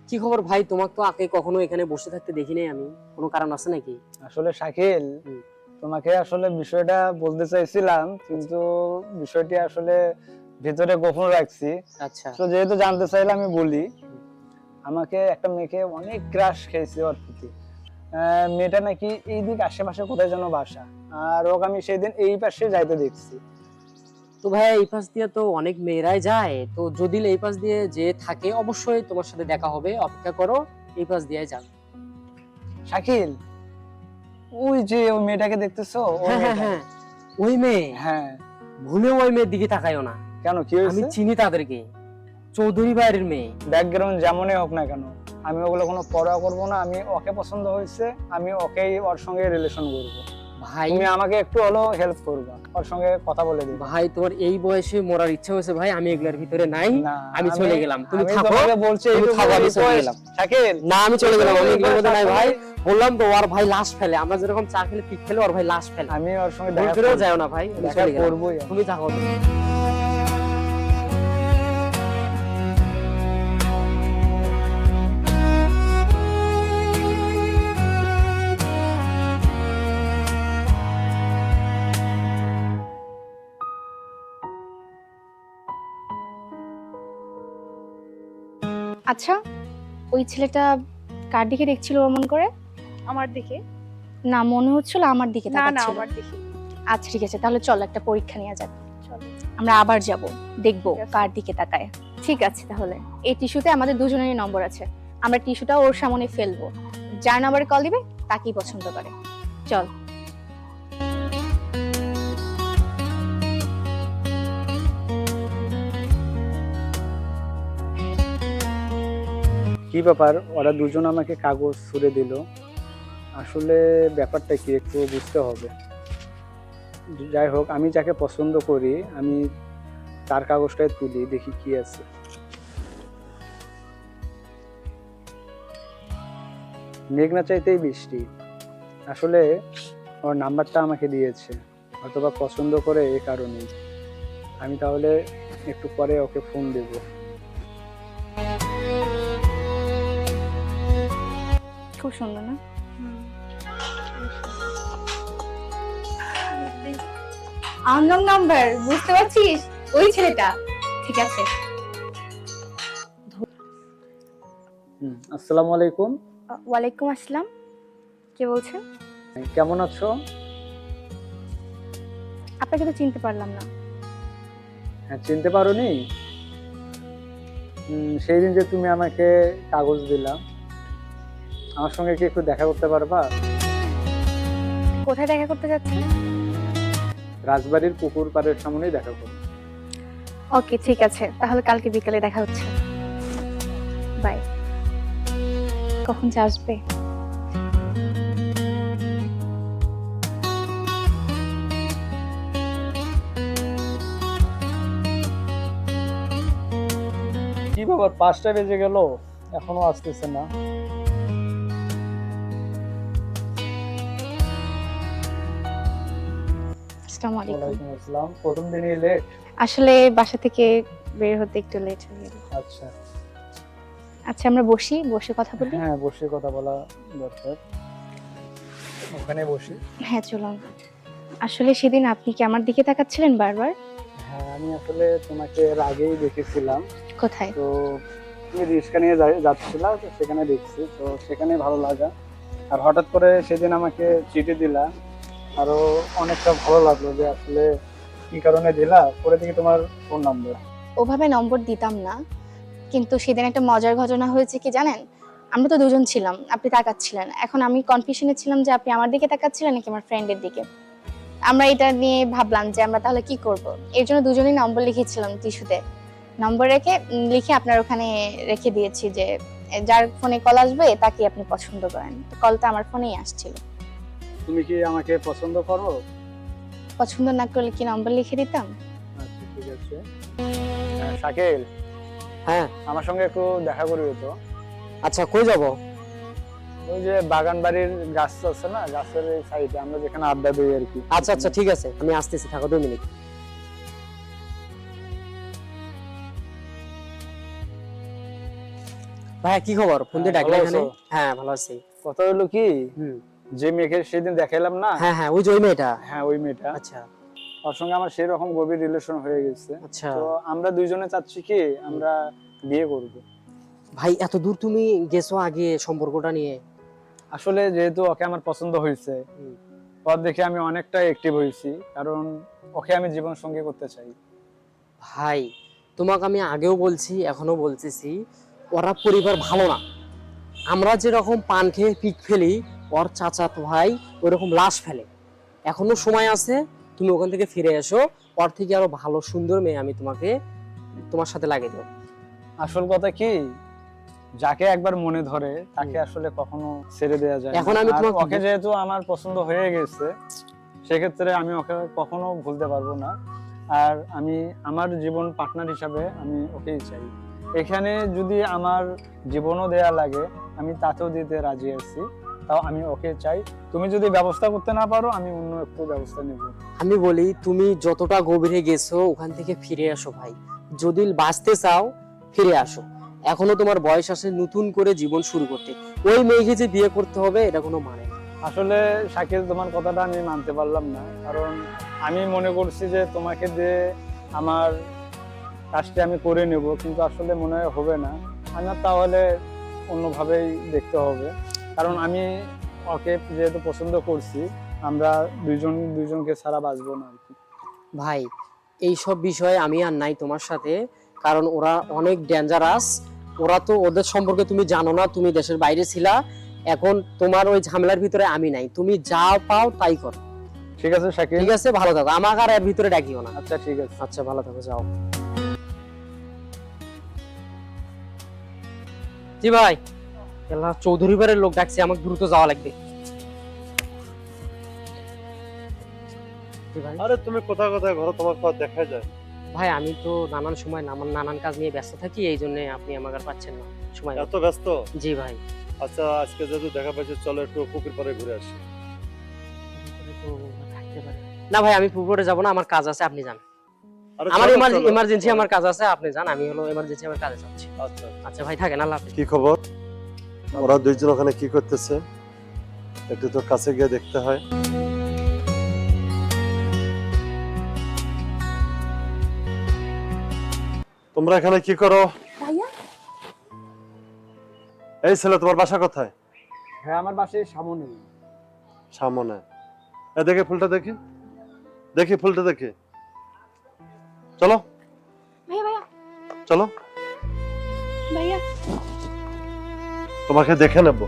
কি খবর ভাই? তোমাকে তো আগে কখনো এখানে বসে থাকতে দেখি নাই আমি, কোনো কারণ আছে নাকি? আসলে শাকিল, তোমাকে আসলে বিষয়টা বলতে চাইছিলাম, কিন্তু বিষয়টি আসলে ভিতরে গোপন রাখছি। আচ্ছা। তো যেহেতু জানতে চাইলে আমি বলি, আমাকে একটা মেয়েকে অনেক ক্রাশ খেয়েছে ওর প্রতি। মেয়েটা নাকি এই দিক আশেপাশে কোথায় যেন বাসা, আর ওকে আমি সেই দিন এই পাশে যাইতে দেখছি। তো ভাই এই পাশ দিয়ে তো অনেক মেয়েরাই যায়, তো যদি এই পাশ দিয়ে যে থাকে অবশ্যই তোমার সাথে দেখা হবে, অপেক্ষা করো, এই পাশ দিয়ে যান। শাকিল, ওই যে ওই মেয়েটাকে দেখতেছো, ওই হ্যাঁ হ্যাঁ মেয়েটা। হ্যাঁ, ওই মেয়ে। হ্যাঁ, ভুলেও ওই মেয়ের দিকে তাকাইও না। কেন, কি আমি হয়েছে? চিনি তাদেরকে, চৌধুরী বাড়ির মেয়ে। ব্যাকগ্রাউন্ড যেমনই হোক না কেন, আমি ওগুলো কোনো পরোয়া করবো না। আমি ওকে পছন্দ হয়েছে, আমি ওকেই ওর সঙ্গে রিলেশন করবো। ভাই তুমি আমাকে একটু হলেও হেল্প করবা, ওর সঙ্গে কথা বলে দিবা। ভাই তোমার এই বয়সে মরার ইচ্ছা হয়েছে ভাই, আমি এগুলার ভিতরে নাই। না, আমি চলে গেলাম, তুমি আমি থাকো। তোমাকে বলছি, তুমি এইটুকু থাকো, আমি চলে request, গেলাম। শাকিল। না আমি চলে গেলাম, আমি এগুলোর মধ্যে নাই ভাই। আসলে বললাম তো ওর ভাই লাশ ফেলে, আমরা যেরকম চা খেলে পিক খেলে ওর ভাই লাশ ফেলে। আমি ওর সঙ্গে ভুল দেখা করেও যাও না ভাই, আমি দেখা চলে গেলাম। করবোই আমি। তুমি থাকো। আচ্ছা, ওই ছেলেটা কার দিকে দেখছিল অমন করে? আমার দিকে। না, মনে হচ্ছিল আমার দিকে না না, তাকাচ্ছিল। আমার দিকে। আচ্ছা ঠিক আছে, তাহলে চলো একটা পরীক্ষা নেওয়া যাক। চলো। আমরা আবার যাব, দেখবো ঠিক আছে। কার দিকে তাকায়। ঠিক আছে, তাহলে এই টিস্যুতে আমাদের দুজনেরই নম্বর আছে। আমরা টিস্যুটা ওর সামনে ফেলবো, যার নাম্বারে কল দিবে তাকেই পছন্দ করে। চল। কি ব্যাপার, ওরা দুজন আমাকে কাগজ ছুড়ে দিল? আসলে ব্যাপারটা কি একটু বুঝতে হবে। যাই হোক, আমি যাকে পছন্দ করি আমি তার কাগজটাই তুলি, দেখি কি আছে। মেঘ না চাইতেই বৃষ্টি। আসলে ওর নাম্বারটা আমাকে দিয়েছে, অথবা পছন্দ করে এই কারণেই। আমি তাহলে একটু পরে ওকে ফোন দেব। খুব সুন্দর না? আননোন নাম্বার, বুঝতে পারছিস? ওই ছেলেটা। ঠিক আছে। আসসালামু আলাইকুম। ওয়ালাইকুম আসসালাম। কে বলছেন? কেমন আছো? আপনাকে তো চিনতে পারলাম না। হ্যাঁ, চিনতে পারোনি? সেই দিন যে তুমি আমাকে কাগজ দিলা, আমার সঙ্গে কি একটু দেখা করতে পারবা? কোথায় দেখা করতে যাচ্ছেন? রাজবাড়ির পুকুর পাড়ের সামনেই দেখা করো। ওকে ঠিক আছে, তাহলে কালকে বিকালে দেখা হচ্ছে। বাই। কখন যে আসবে? কি ব্যাপার, 5টা বেজে গেল, এখনো আসতেছে না? আসসালামু আলাইকুম। ওয়ালাইকুম আসসালাম। প্রথম দিনই লেট? আসলে বাসা থেকে বের হতে একটু লেট হয়ে গেল। আচ্ছা। আচ্ছা, আমরা বসি, বসে কথা বলি। হ্যাঁ, বসে কথা বলা দরকার। ওখানে বসি। হ্যাঁ চলুন। আসলে সেদিন আপনি কি আমার দিকে তাকাচ্ছিলেন বারবার? হ্যাঁ, আমি আসলে তোমাকে এর আগেই দেখেছিলাম। কোথায়? তো তুমি রিক্সা নিয়ে যাচ্ছিলা, তো সেখানে দেখছি, তো সেখানে ভালো লাগা। আর হঠাৎ করে সেদিন আমাকে চিঠি দিলা, আরো অনেকটা ভালো লাগলো যে আসলে কি কারণে দিলা। পরে দেখি তোমার ফোন নাম্বার। ওভাবে নম্বর দিতাম না, কিন্তু সেদিন একটা মজার ঘটনা হয়েছে কি জানেন? আমরা তো দুজন ছিলাম, আপনি তাকাচ্ছিলেন। এখন আমি কনফিউশনে ছিলাম যে আপনি আমার দিকে তাকাচ্ছিলেন নাকি আমার ফ্রেন্ডের দিকে। আমরা এটা নিয়ে ভাবলাম যে আমরা তাহলে কি করব। এর জন্য দুজনেই নম্বর লিখেছিলাম টিস্যুতে। নম্বর লিখে আপনার ওখানে রেখে দিয়েছি যে যার ফোনে কল আসবে তাকে আপনি পছন্দ করেন। তো কলটা আমার ফোনেই আসছিল। তুমি কি আমাকে পছন্দ করো? পছন্দ না করলে কি নম্বর লিখে দিতাম? আচ্ছা ঠিক আছে। শাকিল, হ্যাঁ আমার সঙ্গে একটু দেখা করবে তো? আচ্ছা, কই যাব? ওই যে বাগান বাড়ির গাছ আছে না, গাছের এই সাইডে আমরা যেখানে আড্ডা দিই আর কি। আচ্ছা আচ্ছা ঠিক আছে, আমি আসতেছি, থাকো 2 মিনিট। ভাইয়া কি খবর? ফোন দিয়ে হ্যাঁ, ডাকলে ভালো এখানে? আছো? হ্যাঁ ভালো আছি। কথা হলো কি, হুম। যে মেয়েকে সেদিন দেখাইলাম না, হ্যাঁ হ্যাঁ, ওই যে ওই মেয়েটা। হ্যাঁ ওই মেয়েটা, আচ্ছা ওর সঙ্গে আমার সেই রকম গভীর রিলেশন হয়ে গেছে। আচ্ছা। তো আমরা দুইজনে চাচ্ছি কি আমরা বিয়ে করব। ভাই এত দূর তুমি গেছো আগে সম্পর্কটা নিয়ে? আসলে যেহেতু ওকে আমার পছন্দ হয়েছে, হুম। ওর দেখে আমি অনেকটা অ্যাক্টিভ হয়েছি, কারণ ওকে আমি জীবন সঙ্গী করতে চাই। ভাই তোমাকে আমি আগেও বলছি এখনো বলতেছি, ওরা পরিবার ভালো না। আমরা যেরকম পান খেয়ে পিক ফেলি, ওর চাচাতো ভাই ওইরকম লাশ ফেলে। এখনো সময় আছে, তুমি ওখান থেকে ফিরে এসো। ওর থেকে আরো ভালো সুন্দর মেয়ে আমি তোমার সাথে লাগিয়ে দেবো। আসল কথা কি, যাকে একবার মনে ধরে তাকে আসলে কখনো ছেড়ে দেওয়া যায় না। এখন আমি আর তোমাকে ওকে যেহেতু আমার পছন্দ হয়ে গেছে, সেক্ষেত্রে আমি ওকে কখনো ভুলতে পারবো না। আর আমি আমার জীবন পার্টনার হিসাবে আমি ওকেই চাই। এখানে যদি আমার জীবনও দেয়া লাগে আমি তাতেও দিতে রাজি আছি, তাও আমি ওকে চাই। তুমি যদি ব্যবস্থা করতে না পারো আমি অন্য একটু ব্যবস্থা নেব। আমি বলি তুমি যতটা গভীরে গেছো ওখান থেকে ফিরে আসো ভাই। যদি বাঁচতে চাও ফিরে আসো, এখনো তোমার বয়স আছে নতুন করে জীবন শুরু করতে। ওই মেয়েকে যে বিয়ে করতে হবে এটা কোনো মানে না। আসলে শাকিল, তোমার কথাটা আমি মানতে পারলাম না, কারণ আমি মনে করছি যে তোমাকে দিয়ে আমার কাজটি আমি করে নেব, কিন্তু আসলে মনে হয় হবে না। আমার তাহলে অন্যভাবেই দেখতে হবে, কারণ আমি ওকে যেহেতু পছন্দ করছি, আমরা দুইজনকে ছাড়া বাঁচবো না আর কি। ভাই এই সব বিষয়ে আমি আর নাই তোমার সাথে, কারণ ওরা অনেক ডেঞ্জারাস। ওরা তো, ওদের সম্পর্কে তুমি জানো না, তুমি দেশের বাইরে ছিলা। এখন তোমার ওই ঝামেলার ভিতরে আমি নাই, তুমি যা পাও তাই করো। ঠিক আছে শাকিল। ঠিক আছে, ভালো থাকো, আমাকে আর এর ভিতরে ডাকিও না। আচ্ছা ঠিক আছে। আচ্ছা ভালো থাকো, যাও। জি ভাই, এলা চৌধুরী বাড়ির লোক ডাকছে, আমাকে দ্রুত যাওয়া লাগবে। জি ভাই। আরে তুমি কোথায় কোথায় ঘরে, তোমার পর দেখা যায়। ভাই আমি তো নানান সময় নানান কাজ নিয়ে ব্যস্ত থাকি, এই জন্য আপনি আমাকে আর পাচ্ছেন না সময়। এত ব্যস্ত? জি ভাই। আচ্ছা আজকে যেহেতু দেখা পাইছি, চলো একটু পুকুর পাড়ে ঘুরে আসি। থাকতে পারে না ভাই, আমি পুকুরে যাব না, আমার কাজ আছে, আপনি যান। আরে আমার চলো, চলো। ইমার্জেন্সি আমার কাজ আছে, আপনি যান, আমি হলো ইমার্জেন্সি আমার কাজে যাচ্ছি। আচ্ছা আচ্ছা ভাই, থাকেন, আল্লাহ হাফেজ। কি খবর? ওরা দুইজন ওখানে কি করতেছে? একটু তো কাছে গিয়ে দেখতে হয়। তোমরা এখানে কি করো? ভাইয়া এই ছেলে, তোমার বাসা কোথায়? হ্যাঁ আমার বাসায় সামনে। সামনে। এ দেখে ফুলটা, দেখি দেখি ফুলটা দেখি। চলো ভাইয়া ভাইয়া চলো, ভাইয়া তোমাকে দেখে নেবো।